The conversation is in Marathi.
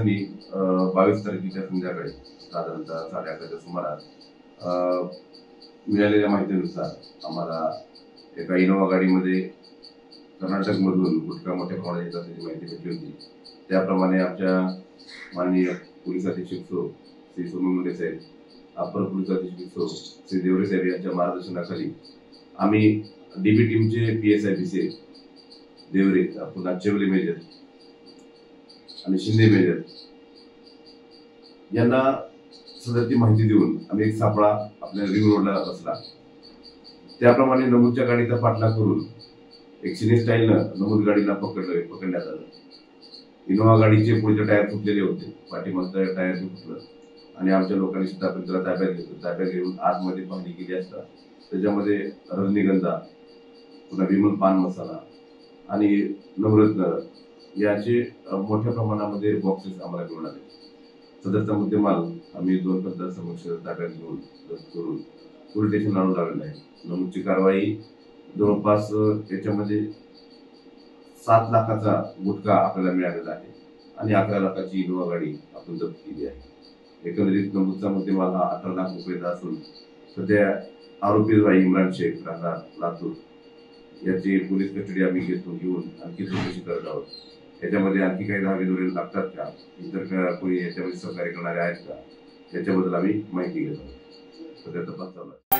दिवसांनी 22 तारखेच्या संध्याकाळी साधारणतः 11:30च्या सुमारास मिळालेल्या माहितीनुसार आम्हाला एका इनोवा गाडीमध्ये कर्नाटकमधून गुटखा मोठ्या प्रमाणात येत असल्याची माहिती भेटली होती। त्याप्रमाणे आमच्या माननीय पोलीस अधीक्षक श्री सोनू मुंडे साहेब, अपर पोलीस अधीक्षक श्री देवरे साहेब यांच्या मार्गदर्शनाखाली आम्ही डीबी टीमचे PSI BC देवरे, पुन्हा चेवले मेजर आणि शिंदे मेजर यांना सदरची माहिती देऊन आम्ही एक सापळा आपल्या रिंग रोडला बसला। त्याप्रमाणे नमूदच्या गाडीचा पाठलाग करून एक सिने स्टाईलनं नमूद गाडीला पकडण्यात आलं। इनोवा गाडीचे पुढचे टायर फुटलेले होते, पाठीमागचं टायर फुटलं आणि आमच्या लोकांनी सुद्धा आपण त्याला ताब्यात घेतलं। ताब्यात घेऊन आतमध्ये पाहणी केली असता त्याच्यामध्ये रजनीगंधा, पुन्हा विमल पान मसाला आणि नवरत्न याचे मोठ्या प्रमाणामध्ये बॉक्सेस आम्हाला मिळून आले। सदरचा मुद्देमाल आम्ही 2 पद्धत समक्ष ताब्यात घेऊन करून पोलीस स्टेशन आणून लावलेला आहे। नमूदची कारवाई जवळपास याच्यामध्ये 7 लाखाचा गुटखा आपल्याला मिळालेला आहे आणि 11 लाखाची इनोवा गाडी आपण जप्त केली आहे। एकंदरीत नमूदचा मुद्देमाल हा 18 लाख रुपयाचा असून सध्या आरोपी इम्रान शेख राहणार लातूर याची पोलीस कस्टडी आम्ही घेऊन आणखी चौकशी करत आहोत। याच्यामध्ये आणखी काही धागेदोरे लागतात का, इतर कोणी याच्यामध्ये सहकार्य करणारे आहेत का, याच्याबद्दल आम्ही माहिती घेत आहोत। सध्या तपास चालू आहे।